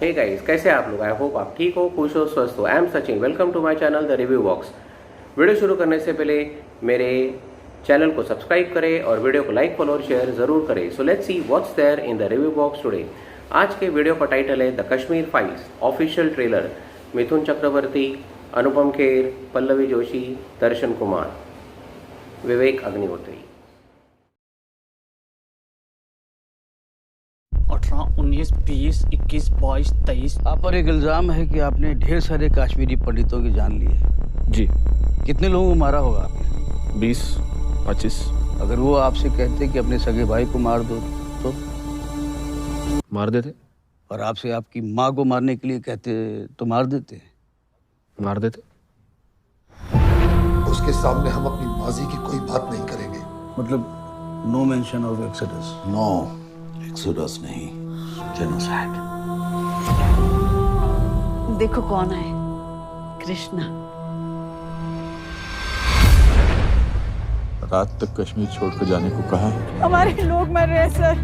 Hey guys, कैसे आप लोग? आई होप आप ठीक हो, खुश हो, स्वस्थ हो। I am Sachin, welcome to my channel the review box. Video शुरू करने से पहले मेरे चैनल को सब्सक्राइब करें और वीडियो को लाइक, फॉलो और शेयर जरूर करें। So let's see what's there in the review box today. आज के वीडियो का टाइटल है the Kashmir files official trailer. Mithun Chakraborty, Anupam Kher, Pallavi Joshi, Darshan Kumar, Vivek Agnihotri. 18, 19, 20, 21, 22, 23। आप पर एक इल्जाम है कि आपने ढेर सारे कश्मीरी पंडितों की जान ली है। जी। कितने लोगों को मारा होगा आपने? 20, 25। अगर वो आपसे कहते कि अपने सगे भाई को मार दो तो? मार देते। और आपसे आपकी माँ को मारने के लिए कहते तो मार देते? मार देते। उसके सामने हम अपनी माजी की कोई बात नहीं करेंगे। मतलब no mention of exodus? No exodus नहीं, जेनोसाइड। देखो कौन है, कृष्णा। रात तक कश्मीर छोड़कर जाने को कहा है। हमारे लोग मर रहे हैं सर।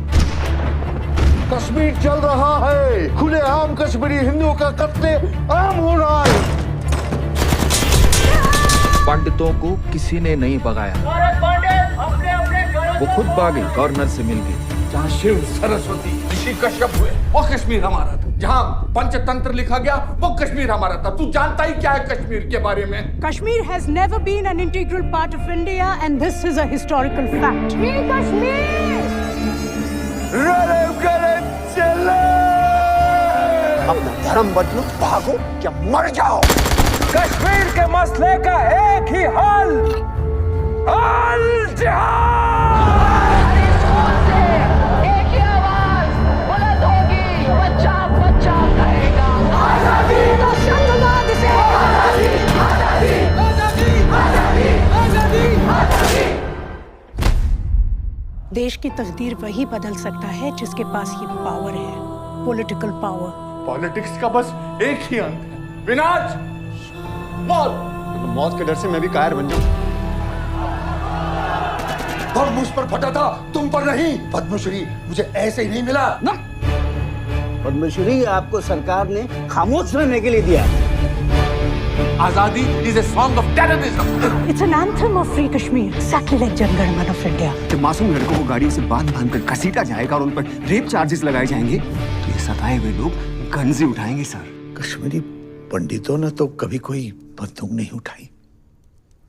कश्मीर चल रहा है, खुलेआम कश्मीरी हिंदुओं का कत्ले आम हो रहा है। पंडितों को किसी ने नहीं भगाया, वो खुद भागे, गवर्नर से मिल गए। जहाँ शिव, सरस्वती, ऋषि कश्यप हुए वो कश्मीर हमारा था। जहाँ पंचतंत्र लिखा गया वो कश्मीर हमारा था। तू जानता ही क्या है कश्मीर के बारे में? Kashmir has never been an integral part of India and this is a historical fact. Kashmir! चले! अपना धर्म बदलो, भागो या मर जाओ। कश्मीर के मसले का एक ही हल, अल जिहाद। एक ही आवाज बुलंद होगी, बच्चा बच्चा कहेगा आजादी। तो शब्दवाद से आजादी, आजादी, आजादी, आजादी, आजादी, आजादी। देश की तकदीर वही बदल सकता है जिसके पास ये पावर है, पॉलिटिकल पावर। पॉलिटिक्स का बस एक ही अंत है, विनाश, मौत। तो मौत के डर से मैं भी कायर बन जाऊं। बम मुझ पर फटा था, तुम पर नहीं। पद्मश्री मुझे ऐसे ही नहीं मिला ना। पद्मश्री आपको सरकार ने खामोश रहने के लिए दिया। आजादी is a song of terrorism. It's an anthem of free Kashmir, exactly like Jan Gan Man of India. जब मासूम लड़कों को गाड़ी से बांध कर घसीटा जाएगा और उन पर रेप चार्जेस लगाए जाएंगे तो ये सताए हुए लोग गन्स उठाएंगे सर। कश्मीरी पंडितों ने तो कभी कोई बंदूक नहीं उठाई।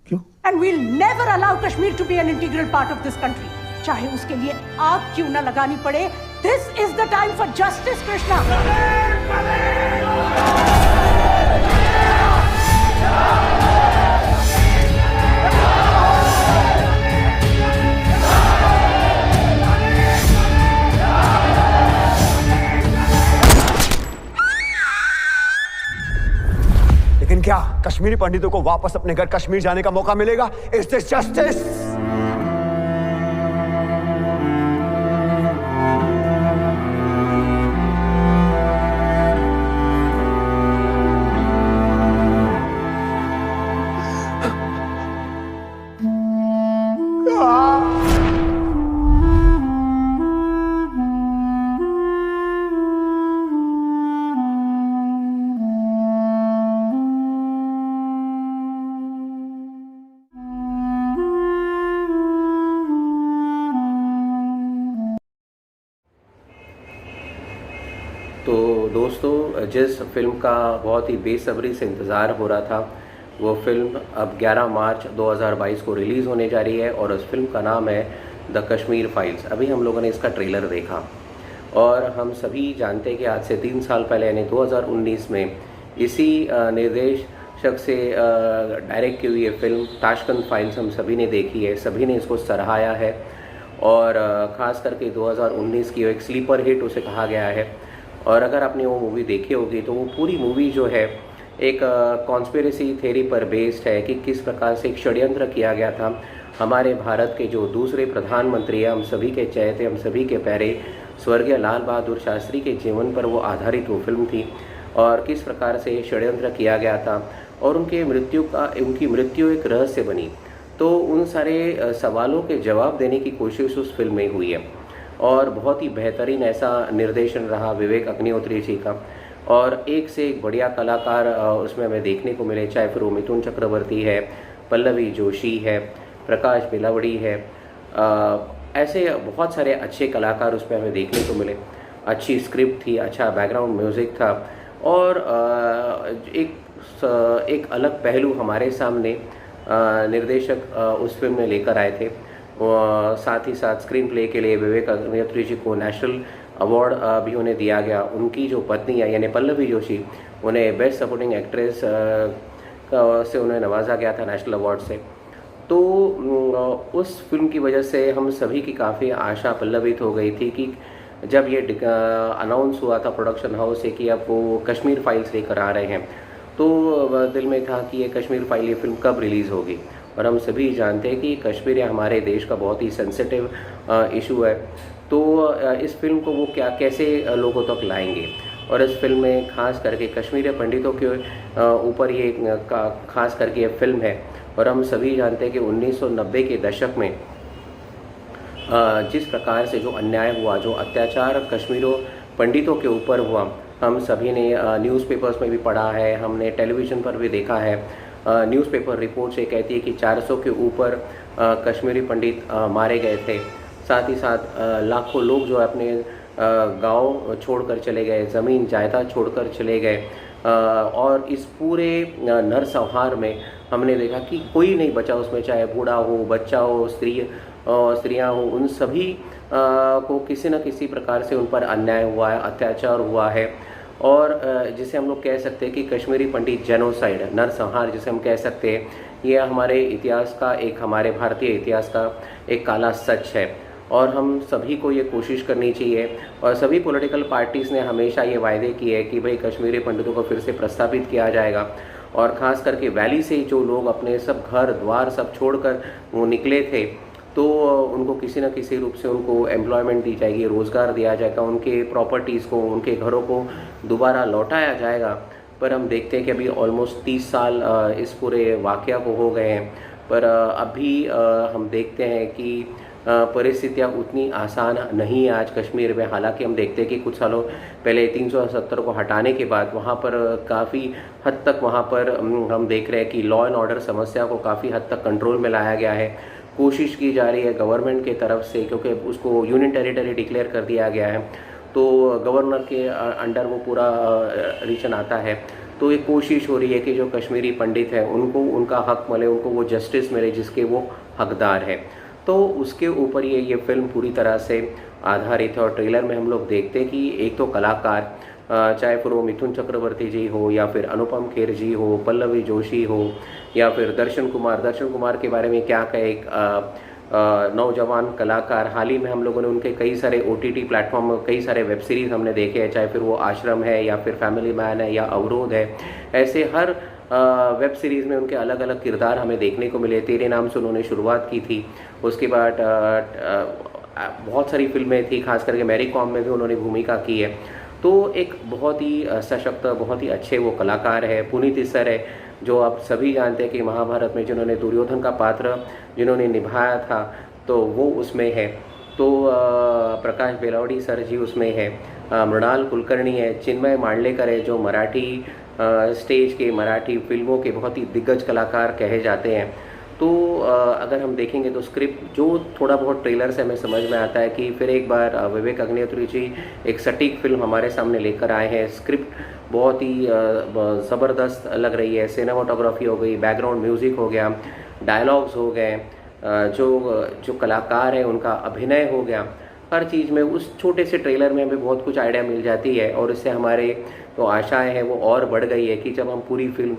क्यों? And we'll never allow Kashmir to be an integral part of this country. चाहे उसके लिए आग क्यों ना लगानी पड़े। This is the time for justice, Krishna. लेकिन क्या कश्मीरी पंडितों को वापस अपने घर कश्मीर जाने का मौका मिलेगा? Is this justice? तो दोस्तों, जिस फिल्म का बहुत ही बेसब्री से इंतज़ार हो रहा था, वो फिल्म अब 11 मार्च 2022 को रिलीज़ होने जा रही है और उस फिल्म का नाम है द कश्मीर फाइल्स। अभी हम लोगों ने इसका ट्रेलर देखा और हम सभी जानते हैं कि आज से 3 साल पहले यानी 2019 में इसी निर्देशक से डायरेक्ट की हुई ये फिल्म ताशकंद फाइल्स हम सभी ने देखी है, सभी ने इसको सराहाया है और ख़ास करके 2019 की एक स्लीपर हिट उसे कहा गया है। और अगर आपने वो मूवी देखी होगी तो वो पूरी मूवी जो है एक कॉन्स्पिरेसी थ्योरी पर बेस्ड है कि किस प्रकार से एक षड्यंत्र किया गया था हमारे भारत के जो दूसरे प्रधानमंत्री हैं, हम सभी के चहेते, हम सभी के प्यारे स्वर्गीय लाल बहादुर शास्त्री के जीवन पर वो आधारित वो फिल्म थी और किस प्रकार से षड्यंत्र किया गया था और उनकी मृत्यु एक रहस्य बनी। तो उन सारे सवालों के जवाब देने की कोशिश उस फिल्म में हुई है और बहुत ही बेहतरीन ऐसा निर्देशन रहा विवेक अग्निहोत्री जी का। और एक से एक बढ़िया कलाकार उसमें हमें देखने को मिले, चाहे फिर वो मिथुन चक्रवर्ती है, पल्लवी जोशी है, प्रकाश बेलावड़ी है, ऐसे बहुत सारे अच्छे कलाकार उसमें हमें देखने को मिले। अच्छी स्क्रिप्ट थी, अच्छा बैकग्राउंड म्यूज़िक था और एक अलग पहलू हमारे सामने निर्देशक उस फिल्म में लेकर आए थे। साथ ही साथ स्क्रीन प्ले के लिए विवेक अग्निहोत्री जी को नेशनल अवार्ड भी उन्हें दिया गया। उनकी जो पत्नी है यानी पल्लवी जोशी, उन्हें बेस्ट सपोर्टिंग एक्ट्रेस से उन्हें नवाजा गया था नेशनल अवार्ड से। तो उस फिल्म की वजह से हम सभी की काफ़ी आशा पल्लवित हो गई थी कि जब ये अनाउंस हुआ था प्रोडक्शन हाउस से कि अब वो कश्मीर फाइल्स लेकर आ रहे हैं, तो दिल में था कि ये कश्मीर फाइल ये फिल्म कब रिलीज़ होगी। और हम सभी जानते हैं कि कश्मीर हमारे देश का बहुत ही सेंसिटिव इशू है, तो इस फिल्म को वो कैसे लोगों तक लाएंगे। और इस फिल्म में खास करके कश्मीरी पंडितों के ऊपर ये खास करके ये फिल्म है। और हम सभी जानते हैं कि 1990 के दशक में जिस प्रकार से जो अन्याय हुआ, जो अत्याचार कश्मीरों पंडितों के ऊपर हुआ, हम सभी ने न्यूज़पेपर्स में भी पढ़ा है, हमने टेलीविज़न पर भी देखा है। न्यूज़पेपर रिपोर्ट से कहती है कि 400 के ऊपर कश्मीरी पंडित मारे गए थे। साथ ही साथ लाखों लोग जो अपने गांव छोड़कर चले गए, ज़मीन जायदाद छोड़कर चले गए। और इस पूरे नरसंहार में हमने देखा कि कोई नहीं बचा उसमें, चाहे बूढ़ा हो, बच्चा हो, स्त्रियां हो, उन सभी को किसी न किसी प्रकार से उन पर अन्याय हुआ है, अत्याचार हुआ है। और जिसे हम लोग कह सकते हैं कि कश्मीरी पंडित जेनोसाइड, नरसंहार जिसे हम कह सकते हैं, यह हमारे इतिहास का हमारे भारतीय इतिहास का एक काला सच है। और हम सभी को ये कोशिश करनी चाहिए, और सभी पॉलिटिकल पार्टीज़ ने हमेशा ये वायदे किए कि भाई कश्मीरी पंडितों को फिर से प्रस्तावित किया जाएगा। और ख़ास करके वैली से जो लोग अपने सब घर द्वार सब छोड़कर वो निकले थे, तो उनको किसी न किसी रूप से उनको एम्प्लॉयमेंट दी जाएगी, रोज़गार दिया जाएगा, उनके प्रॉपर्टीज़ को, उनके घरों को दोबारा लौटाया जाएगा। पर हम देखते हैं कि अभी ऑलमोस्ट 30 साल इस पूरे वाक़या को हो गए हैं, पर अभी हम देखते हैं कि परिस्थितियाँ उतनी आसान नहीं है आज कश्मीर में। हालांकि हम देखते हैं कि कुछ सालों पहले 370 को हटाने के बाद वहाँ पर काफ़ी हद तक वहाँ पर हम देख रहे हैं कि लॉ एंड ऑर्डर समस्या को काफ़ी हद तक कंट्रोल में लाया गया है। कोशिश की जा रही है गवर्नमेंट के तरफ से, क्योंकि उसको यूनियन टेरिटरी डिक्लेयर कर दिया गया है, तो गवर्नर के अंडर वो पूरा रीजन आता है। तो ये कोशिश हो रही है कि जो कश्मीरी पंडित हैं उनको उनका हक मिले, उनको वो जस्टिस मिले जिसके वो हकदार है। तो उसके ऊपर ये फिल्म पूरी तरह से आधारित है। और ट्रेलर में हम लोग देखते हैं कि एक तो कलाकार, चाहे फिर वो मिथुन चक्रवर्ती जी हो, या फिर अनुपम खेर जी हो, पल्लवी जोशी हो, या फिर दर्शन कुमार के बारे में क्या कहे, एक नौजवान कलाकार। हाल ही में हम लोगों ने उनके कई सारे OTT प्लेटफॉर्म, कई सारे वेब सीरीज़ हमने देखे हैं, चाहे फिर वो आश्रम है, या फिर फैमिली मैन है, या अवरोध है। ऐसे हर वेब सीरीज़ में उनके अलग अलग किरदार हमें देखने को मिले। तेरे नाम से उन्होंने शुरुआत की थी, उसके बाद बहुत सारी फिल्में थी, खास करके मैरी कॉम में भी उन्होंने भूमिका की है। तो एक बहुत ही सशक्त, बहुत ही अच्छे वो कलाकार है। पुनीत सर है, जो आप सभी जानते हैं कि महाभारत में जिन्होंने दुर्योधन का पात्र जिन्होंने निभाया था, तो वो उसमें है। तो प्रकाश बेलावड़ी सर जी उसमें है, मृणाल कुलकर्णी है, चिन्मय मांडलेकर है, जो मराठी स्टेज के, मराठी फिल्मों के बहुत ही दिग्गज कलाकार कहे जाते हैं। तो अगर हम देखेंगे तो स्क्रिप्ट जो थोड़ा बहुत ट्रेलर से हमें समझ में आता है कि फिर एक बार विवेक अग्निहोत्री जी एक सटीक फिल्म हमारे सामने लेकर आए हैं। स्क्रिप्ट बहुत ही ज़बरदस्त लग रही है, सिनेमाटोग्राफी हो गई, बैकग्राउंड म्यूज़िक हो गया, डायलॉग्स हो गए, जो कलाकार हैं उनका अभिनय हो गया, हर चीज़ में उस छोटे से ट्रेलर में हमें बहुत कुछ आइडिया मिल जाती है। और इससे हमारे जो आशाएं हैं वो और बढ़ गई है कि जब हम पूरी फिल्म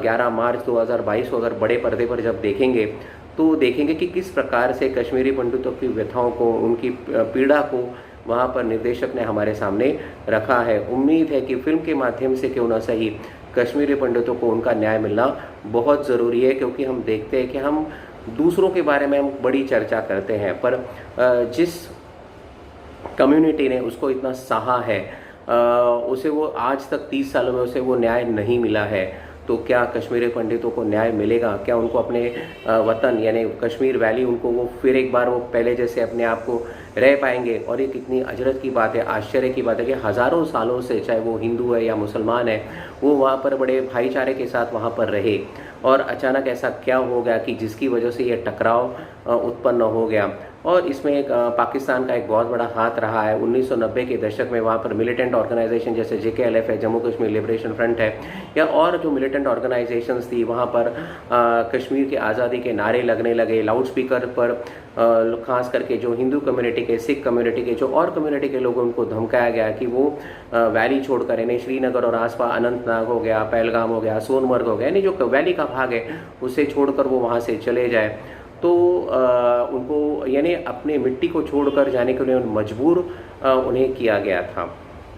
11 मार्च 2022 को अगर बड़े पर्दे पर जब देखेंगे, तो देखेंगे कि किस प्रकार से कश्मीरी पंडितों की व्यथाओं को, उनकी पीड़ा को वहाँ पर निर्देशक ने हमारे सामने रखा है। उम्मीद है कि फिल्म के माध्यम से क्यों ना सही कश्मीरी पंडितों को उनका न्याय मिलना बहुत ज़रूरी है। क्योंकि हम देखते हैं कि हम दूसरों के बारे में हम बड़ी चर्चा करते हैं, पर जिस कम्युनिटी ने उसको इतना सहा है, उसे वो आज तक 30 सालों में उसे वो न्याय नहीं मिला है। तो क्या कश्मीरी पंडितों को न्याय मिलेगा? क्या उनको अपने वतन यानी कश्मीर वैली, उनको वो फिर एक बार वो पहले जैसे अपने आप को रह पाएंगे। और ये कितनी अजरत की बात है, आश्चर्य की बात है कि हज़ारों सालों से, चाहे वो हिंदू है या मुसलमान है, वो वहाँ पर बड़े भाईचारे के साथ वहाँ पर रहे, और अचानक ऐसा क्या हो गया कि जिसकी वजह से ये टकराव उत्पन्न हो गया। और इसमें एक पाकिस्तान का एक बहुत बड़ा हाथ रहा है। 1990 के दशक में वहाँ पर मिलिटेंट ऑर्गेनाइजेशन जैसे JKLF है, जम्मू कश्मीर लिबरेशन फ्रंट है, या और जो मिलिटेंट ऑर्गेनाइजेशंस थी, वहाँ पर कश्मीर की आज़ादी के नारे लगने लगे। लाउड स्पीकर पर ख़ास करके जो हिंदू कम्युनिटी के, सिख कम्युनिटी के, जो और कम्युनिटी के लोगों उनको धमकाया गया कि वो वैली छोड़कर, यानी श्रीनगर और आसपास अनंतनाग हो गया, पहलगाम हो गया, सोनमर्ग हो गया, यानी जो वैली का भाग है उसे छोड़कर वो वहाँ से चले जाए। तो उनको यानी अपनी मिट्टी को छोड़कर जाने के लिए मजबूर उन्हें किया गया था।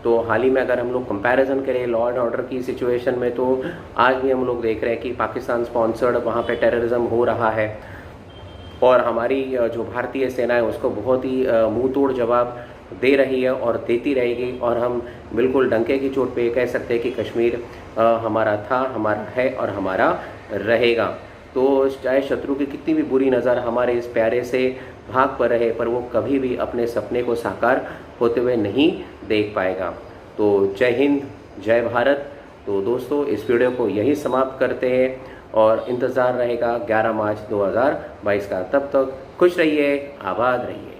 तो हाल ही में अगर हम लोग कंपैरिजन करें लॉ एंड ऑर्डर की सिचुएशन में, तो आज भी हम लोग देख रहे हैं कि पाकिस्तान स्पॉन्सर्ड वहाँ पे टेररिज्म हो रहा है, और हमारी जो भारतीय सेना है उसको बहुत ही मुंह तोड़ जवाब दे रही है और देती रहेगी। और हम बिल्कुल डंके की चोट पे कह सकते हैं कि कश्मीर हमारा था, हमारा है और हमारा रहेगा। तो चाहे शत्रु की कितनी भी बुरी नज़र हमारे इस प्यारे से भाग पर रहे, पर वो कभी भी अपने सपने को साकार होते हुए नहीं देख पाएगा। तो जय हिंद, जय भारत। तो दोस्तों, इस वीडियो को यही समाप्त करते हैं और इंतज़ार रहेगा 11 मार्च 2022 का। तब तक खुश रहिए, आबाद रहिए।